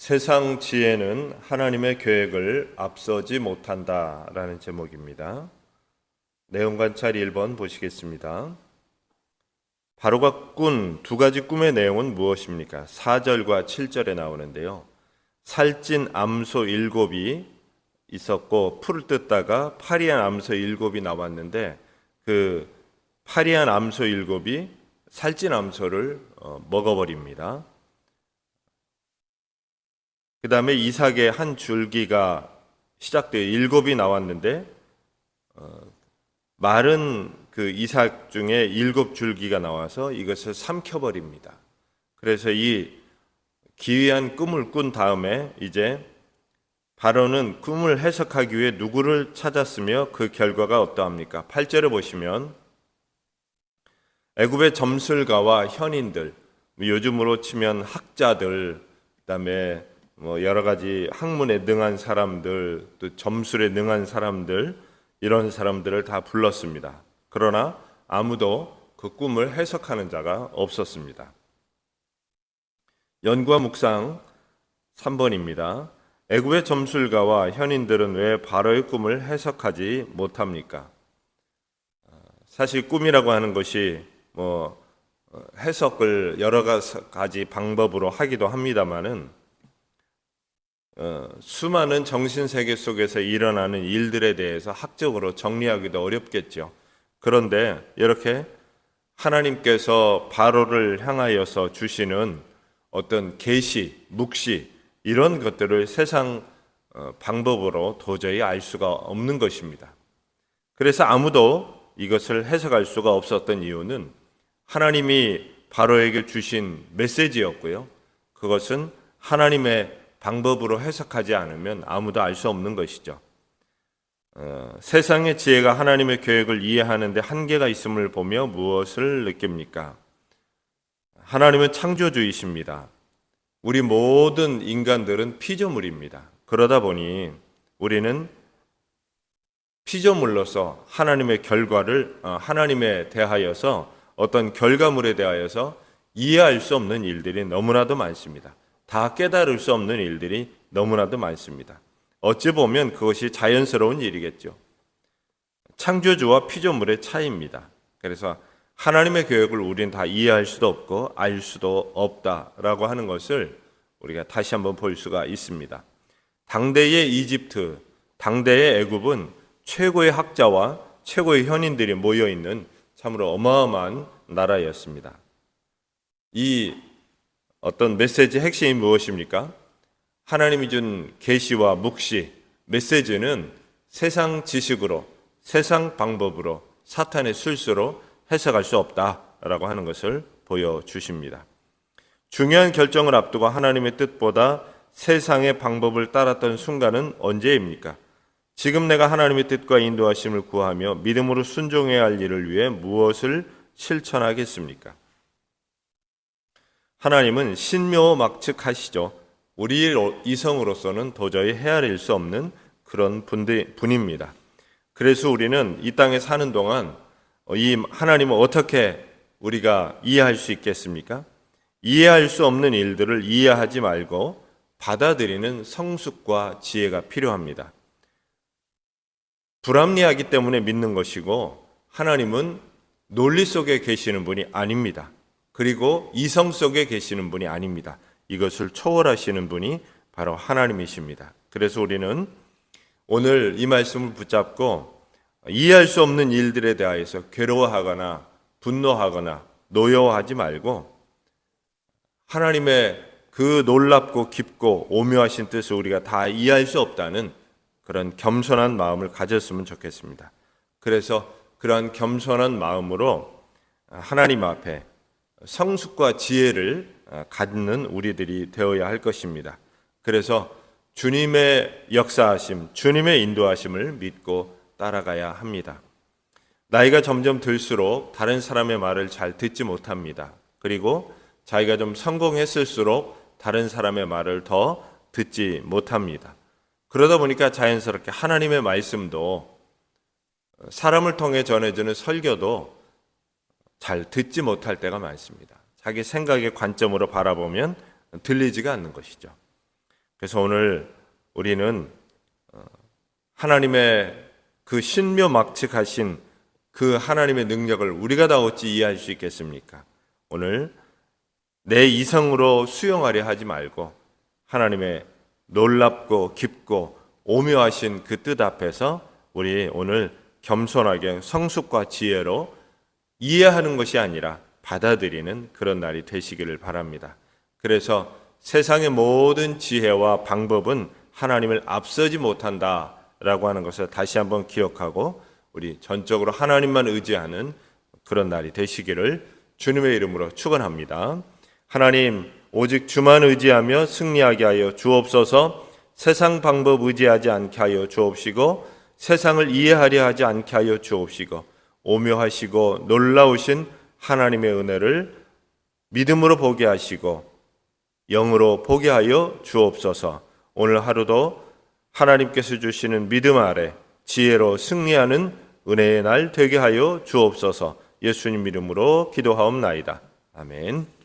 세상 지혜는 하나님의 계획을 앞서지 못한다라는 제목입니다. 내용 관찰 1번 보시겠습니다. 바로가 꾼 두 가지 꿈의 내용은 무엇입니까? 4절과 7절에 나오는데요. 살찐 암소 7이 있었고 풀을 뜯다가 파리한 암소 7이 나왔는데 그 파리한 암소 7이 살찐 암소를 먹어버립니다. 그 다음에 이삭의 한 줄기가 시작되어 7이 나왔는데 마른 그 이삭 중에 7줄기가 나와서 이것을 삼켜버립니다. 그래서 이 기이한 꿈을 꾼 다음에 이제 바로는 꿈을 해석하기 위해 누구를 찾았으며 그 결과가 어떠합니까? 8절에 보시면 애굽의 점술가와 현인들, 요즘으로 치면 학자들, 그다음에 여러 가지 학문에 능한 사람들, 또 점술에 능한 사람들, 이런 사람들을 다 불렀습니다. 그러나 아무도 그 꿈을 해석하는 자가 없었습니다. 연구와 묵상 3번입니다. 애굽의 점술가와 현인들은 왜 바로의 꿈을 해석하지 못합니까? 사실 꿈이라고 하는 것이 해석을 여러 가지 방법으로 하기도 합니다만은 수많은 정신세계 속에서 일어나는 일들에 대해서 학적으로 정리하기도 어렵겠죠. 그런데 이렇게 하나님께서 바로를 향하여서 주시는 어떤 계시, 묵시 이런 것들을 세상 방법으로 도저히 알 수가 없는 것입니다. 그래서 아무도 이것을 해석할 수가 없었던 이유는 하나님이 바로에게 주신 메시지였고요. 그것은 하나님의 방법으로 해석하지 않으면 아무도 알 수 없는 것이죠. 세상의 지혜가 하나님의 계획을 이해하는데 한계가 있음을 보며 무엇을 느낍니까? 하나님은 창조주이십니다. 우리 모든 인간들은 피조물입니다. 그러다 보니 우리는 피조물로서 하나님의 결과를 하나님에 대하여서 어떤 결과물에 대하여서 이해할 수 없는 일들이 너무나도 많습니다. 다 깨달을 수 없는 일들이 너무나도 많습니다. 어찌 보면 그것이 자연스러운 일이겠죠. 창조주와 피조물의 차이입니다. 그래서 하나님의 계획을 우리는 다 이해할 수도 없고 알 수도 없다라고 하는 것을 우리가 다시 한번 볼 수가 있습니다. 당대의 이집트, 당대의 애굽은 최고의 학자와 최고의 현인들이 모여있는 참으로 어마어마한 나라였습니다. 이 어떤 메시지의 핵심이 무엇입니까? 하나님이 준 계시와 묵시, 메시지는 세상 지식으로, 세상 방법으로, 사탄의 술수로 해석할 수 없다라고 하는 것을 보여주십니다. 중요한 결정을 앞두고 하나님의 뜻보다 세상의 방법을 따랐던 순간은 언제입니까? 지금 내가 하나님의 뜻과 인도하심을 구하며 믿음으로 순종해야 할 일을 위해 무엇을 실천하겠습니까? 하나님은 신묘막측하시죠. 우리 이성으로서는 도저히 헤아릴 수 없는 그런 분입니다. 그래서 우리는 이 땅에 사는 동안 이 하나님을 어떻게 우리가 이해할 수 있겠습니까? 이해할 수 없는 일들을 이해하지 말고 받아들이는 성숙과 지혜가 필요합니다. 불합리하기 때문에 믿는 것이고 하나님은 논리 속에 계시는 분이 아닙니다. 그리고 이성 속에 계시는 분이 아닙니다. 이것을 초월하시는 분이 바로 하나님이십니다. 그래서 우리는 오늘 이 말씀을 붙잡고 이해할 수 없는 일들에 대하여서 괴로워하거나 분노하거나 노여워하지 말고 하나님의 그 놀랍고 깊고 오묘하신 뜻을 우리가 다 이해할 수 없다는 그런 겸손한 마음을 가졌으면 좋겠습니다. 그래서 그러한 겸손한 마음으로 하나님 앞에 성숙과 지혜를 갖는 우리들이 되어야 할 것입니다. 그래서 주님의 역사하심, 주님의 인도하심을 믿고 따라가야 합니다. 나이가 점점 들수록 다른 사람의 말을 잘 듣지 못합니다. 그리고 자기가 좀 성공했을수록 다른 사람의 말을 더 듣지 못합니다. 그러다 보니까 자연스럽게 하나님의 말씀도 사람을 통해 전해지는 설교도 잘 듣지 못할 때가 많습니다. 자기 생각의 관점으로 바라보면 들리지가 않는 것이죠. 그래서 오늘 우리는 하나님의 그 신묘막측하신 그 하나님의 능력을 우리가 다 어찌 이해할 수 있겠습니까? 오늘 내 이성으로 수용하려 하지 말고 하나님의 놀랍고 깊고 오묘하신 그 뜻 앞에서 우리 오늘 겸손하게 성숙과 지혜로 이해하는 것이 아니라 받아들이는 그런 날이 되시기를 바랍니다. 그래서 세상의 모든 지혜와 방법은 하나님을 앞서지 못한다라고 하는 것을 다시 한번 기억하고 우리 전적으로 하나님만 의지하는 그런 날이 되시기를 주님의 이름으로 축원합니다. 하나님, 오직 주만 의지하며 승리하게 하여 주옵소서. 세상 방법 의지하지 않게 하여 주옵시고 세상을 이해하려 하지 않게 하여 주옵시고 오묘하시고 놀라우신 하나님의 은혜를 믿음으로 보게 하시고 영으로 보게 하여 주옵소서. 오늘 하루도 하나님께서 주시는 믿음 아래 지혜로 승리하는 은혜의 날 되게 하여 주옵소서. 예수님 이름으로 기도하옵나이다. 아멘.